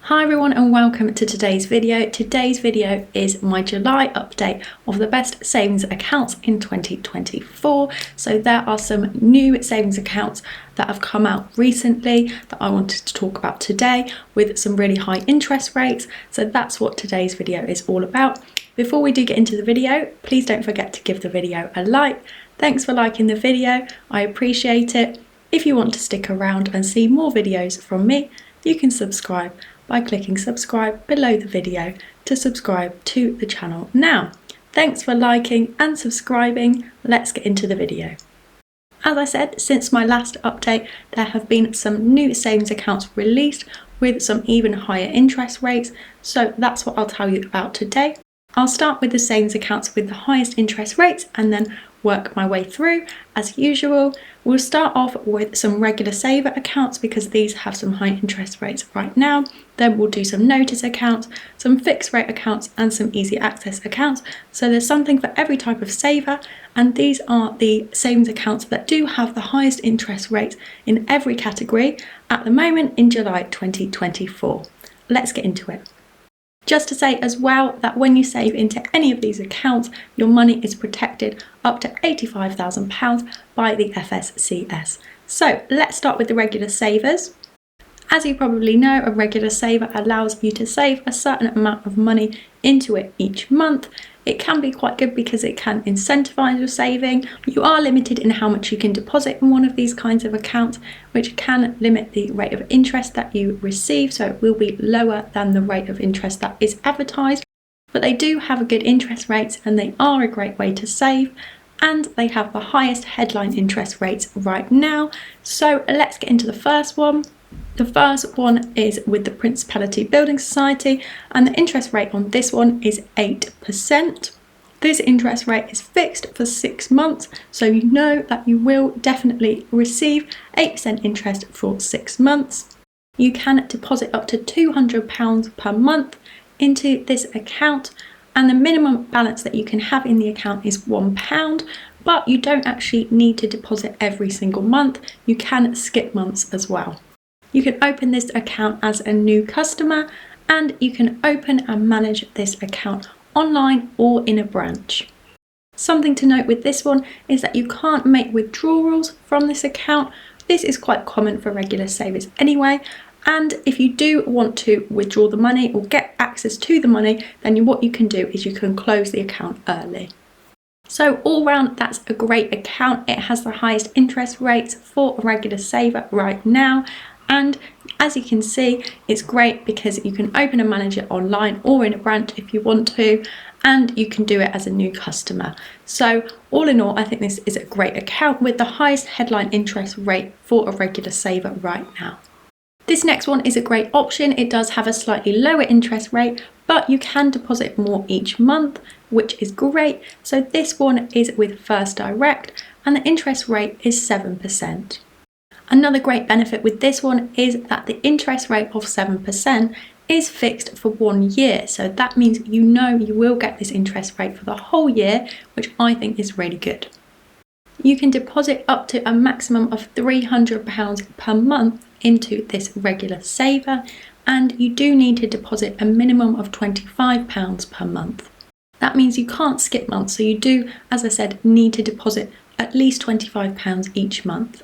Hi everyone and welcome to today's video. Today's video is my July update of the best savings accounts in 2024. So there are some new savings accounts that have come out recently that I wanted to talk about today with some really high interest rates. So that's what today's video is all about. Before we do get into the video, please don't forget to give the video a like. Thanks for liking the video, I appreciate it. If you want to stick around and see more videos from me, you can subscribe by clicking subscribe below the video to subscribe to the channel now. Thanks for liking and subscribing. Let's get into the video. As I said, since my last update, there have been some new savings accounts released with some even higher interest rates. So that's what I'll tell you about today. I'll start with the savings accounts with the highest interest rates and then work my way through as usual. We'll start off with some regular saver accounts because these have some high interest rates right now. Then we'll do some notice accounts, some fixed rate accounts and some easy access accounts. So there's something for every type of saver, and these are the savings accounts that do have the highest interest rates in every category at the moment in July 2024. Let's get into it. Just to say as well that when you save into any of these accounts, your money is protected up to £85,000 by the FSCS. So let's start with the regular savers. As you probably know, a regular saver allows you to save a certain amount of money into it each month. It can be quite good because it can incentivize your saving. You are limited in how much you can deposit in one of these kinds of accounts, which can limit the rate of interest that you receive. So it will be lower than the rate of interest that is advertised. But they do have a good interest rates and they are a great way to save. And they have the highest headline interest rates right now. So let's get into the first one. The first one is with the Principality Building Society, and the interest rate on this one is 8%. This interest rate is fixed for 6 months, so you know that you will definitely receive 8% interest for 6 months. You can deposit up to £200 per month into this account, and the minimum balance that you can have in the account is £1, but you don't actually need to deposit every single month. You can skip months as well. You can open this account as a new customer, and you can open and manage this account online or in a branch. Something to note with this one is that you can't make withdrawals from this account. This is quite common for regular savers anyway, and if you do want to withdraw the money or get access to the money, then what you can do is you can close the account early. So all round, that's a great account. It has the highest interest rates for a regular saver right now. And as you can see, it's great because you can open and manage it online or in a branch if you want to, and you can do it as a new customer. So all in all, I think this is a great account with the highest headline interest rate for a regular saver right now. This next one is a great option. It does have a slightly lower interest rate, but you can deposit more each month, which is great. So this one is with First Direct, and the interest rate is 7%. Another great benefit with this one is that the interest rate of 7% is fixed for 1 year. So that means you know you will get this interest rate for the whole year, which I think is really good. You can deposit up to a maximum of £300 per month into this regular saver, and you do need to deposit a minimum of £25 per month. That means you can't skip months, so you do, as I said, need to deposit at least £25 each month.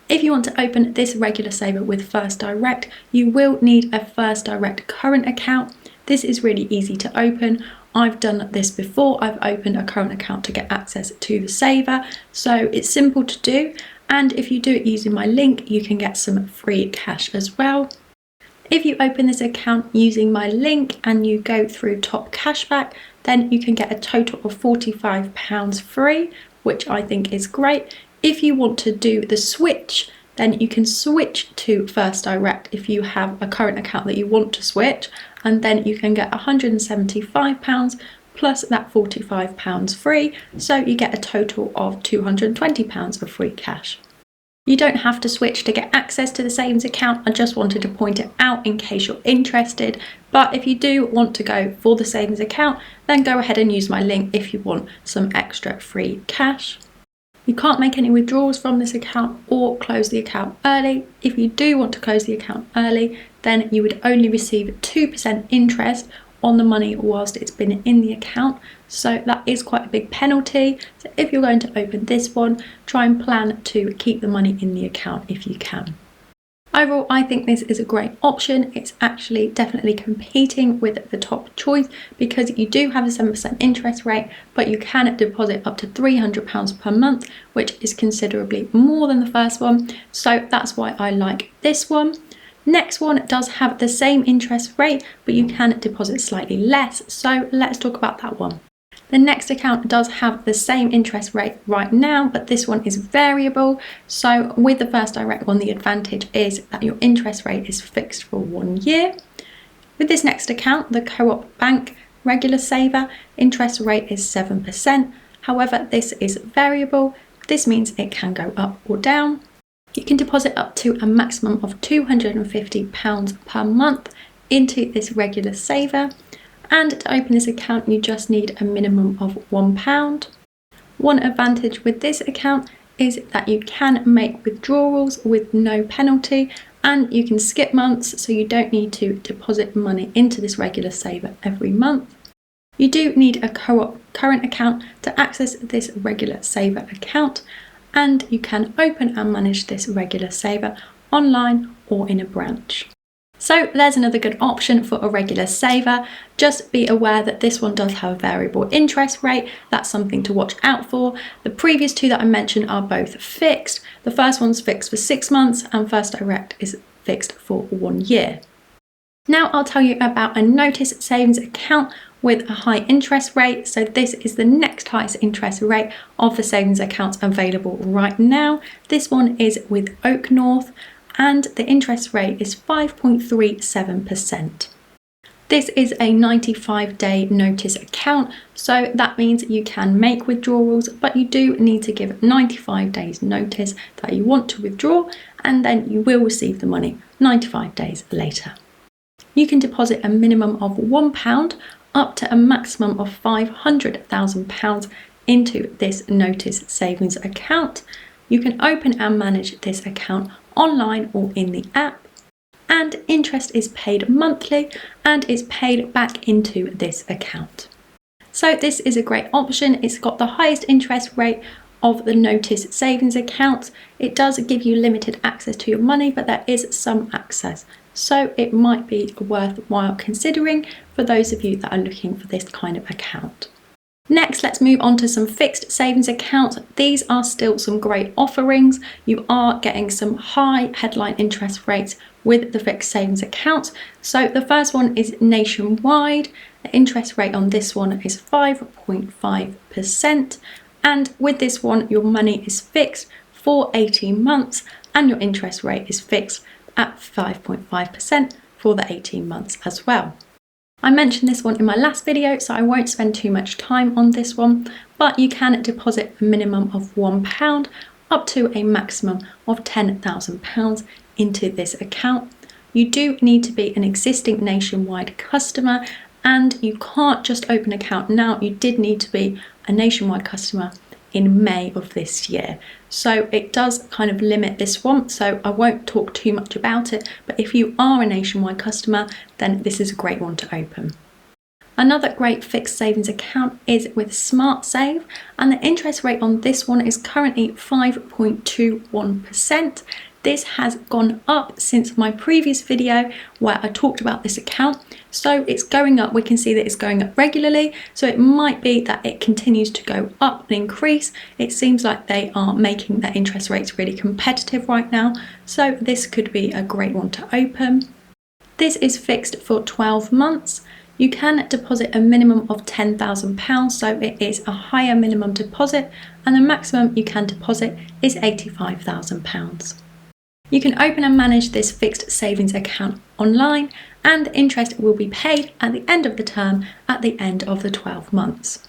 If you want to open this regular saver with First Direct, you will need a First Direct current account. This is really easy to open. I've done this before. I've opened a current account to get access to the saver. So it's simple to do. And if you do it using my link, you can get some free cash as well. If you open this account using my link and you go through Top Cashback, then you can get a total of £45 free, which I think is great. If you want to do the switch, then you can switch to First Direct if you have a current account that you want to switch, and then you can get £175 plus that £45 free, so you get a total of £220 of free cash. You don't have to switch to get access to the savings account. I just wanted to point it out in case you're interested, but if you do want to go for the savings account, then go ahead and use my link if you want some extra free cash. You can't make any withdrawals from this account or close the account early. If you do want to close the account early, then you would only receive 2% interest on the money whilst it's been in the account. So that is quite a big penalty. So if you're going to open this one, try and plan to keep the money in the account if you can. Overall, I think this is a great option. It's actually definitely competing with the top choice because you do have a 7% interest rate, but you can deposit up to £300 per month, which is considerably more than the first one. So that's why I like this one. Next one does have the same interest rate, but you can deposit slightly less. So let's talk about that one. The next account does have the same interest rate right now, but this one is variable. So with the First Direct one, the advantage is that your interest rate is fixed for 1 year. With this next account, the Co-op Bank Regular Saver, interest rate is 7%. However, this is variable. This means it can go up or down. You can deposit up to a maximum of £250 per month into this regular saver. And to open this account, you just need a minimum of £1. One advantage with this account is that you can make withdrawals with no penalty, and you can skip months, so you don't need to deposit money into this regular saver every month. You do need a Co-op current account to access this regular saver account, and you can open and manage this regular saver online or in a branch. So there's another good option for a regular saver. Just be aware that this one does have a variable interest rate. That's something to watch out for. The previous two that I mentioned are both fixed. The first one's fixed for 6 months and First Direct is fixed for 1 year. Now I'll tell you about a notice savings account with a high interest rate. So this is the next highest interest rate of the savings accounts available right now. This one is with Oak North, and the interest rate is 5.37%. This is a 95-day notice account, so that means you can make withdrawals, but you do need to give 95 days notice that you want to withdraw, and then you will receive the money 95 days later. You can deposit a minimum of £1 up to a maximum of £500,000 into this notice savings account. You can open and manage this account online or in the app, and interest is paid monthly and is paid back into this account. So this is a great option. It's got the highest interest rate of the notice savings accounts. It does give you limited access to your money, but there is some access, so it might be worthwhile considering for those of you that are looking for this kind of account. Next, let's move on to some fixed savings accounts. These are still some great offerings. You are getting some high headline interest rates with the fixed savings accounts. So the first one is Nationwide. The interest rate on this one is 5.5%. And with this one, your money is fixed for 18 months and your interest rate is fixed at 5.5% for the 18 months as well. I mentioned this one in my last video, so I won't spend too much time on this one, but you can deposit a minimum of £1 up to a maximum of £10,000 into this account. You do need to be an existing Nationwide customer, and you can't just open an account now. You did need to be a Nationwide customer in May of this year. So it does kind of limit this one, so I won't talk too much about it, but if you are a Nationwide customer, then this is a great one to open. Another great fixed savings account is with Smart Save, and the interest rate on this one is currently 5.21%. This has gone up since my previous video where I talked about this account. So it's going up. We can see that it's going up regularly. So it might be that it continues to go up and increase. It seems like they are making their interest rates really competitive right now. So this could be a great one to open. This is fixed for 12 months. You can deposit a minimum of £10,000, so it is a higher minimum deposit, and the maximum you can deposit is £85,000. You can open and manage this fixed savings account online, and the interest will be paid at the end of the term at the end of the 12 months.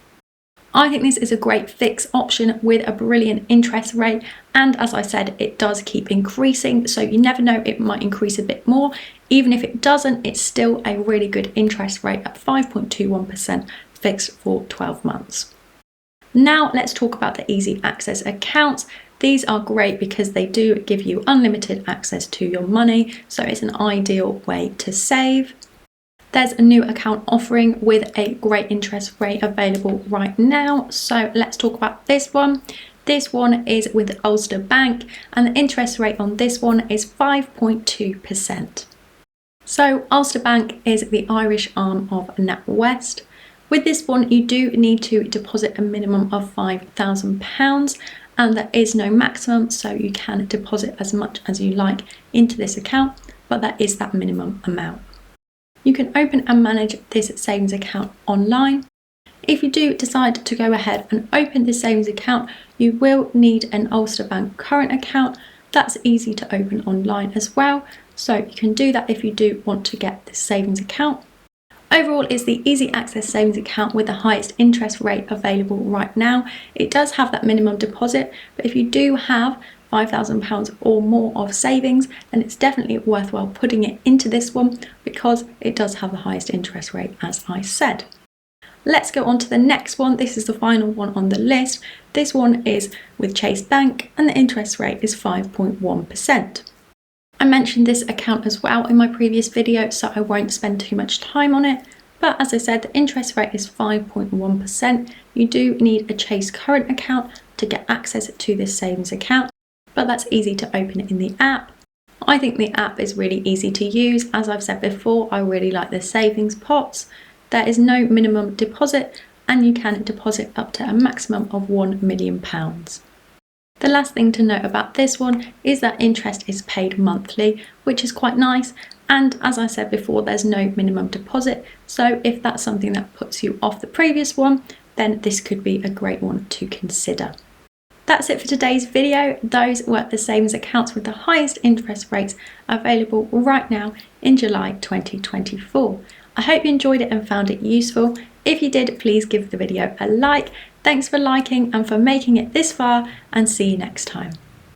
I think this is a great fixed option with a brilliant interest rate, and as I said, it does keep increasing, so you never know, it might increase a bit more. Even if it doesn't, it's still a really good interest rate at 5.21% fixed for 12 months. Now let's talk about the easy access accounts. These are great because they do give you unlimited access to your money, so it's an ideal way to save. There's a new account offering with a great interest rate available right now, so let's talk about this one. This one is with Ulster Bank, and the interest rate on this one is 5.2%. So Ulster Bank is the Irish arm of NatWest. With this one, you do need to deposit a minimum of £5,000, and there is no maximum, so you can deposit as much as you like into this account, but that is that minimum amount. You can open and manage this savings account online. If you do decide to go ahead and open this savings account, you will need an Ulster Bank current account. That's easy to open online as well, so you can do that if you do want to get this savings account. Overall, it's the easy access savings account with the highest interest rate available right now. It does have that minimum deposit, but if you do have £5,000 or more of savings, then it's definitely worthwhile putting it into this one because it does have the highest interest rate, as I said. Let's go on to the next one. This is the final one on the list. This one is with Chase Bank, and the interest rate is 5.1%. I mentioned this account as well in my previous video, so I won't spend too much time on it. But as I said, the interest rate is 5.1%. You do need a Chase current account to get access to this savings account, but that's easy to open in the app. I think the app is really easy to use. As I've said before, I really like the savings pots. There is no minimum deposit, and you can deposit up to a maximum of £1 million. The last thing to note about this one is that interest is paid monthly, which is quite nice, and as I said before, there's no minimum deposit, so if that's something that puts you off the previous one, then this could be a great one to consider. That's it for today's video. Those were the savings accounts with the highest interest rates available right now in July 2024. I hope you enjoyed it and found it useful. If you did, please give the video a like. Thanks for liking and for making it this far, and see you next time.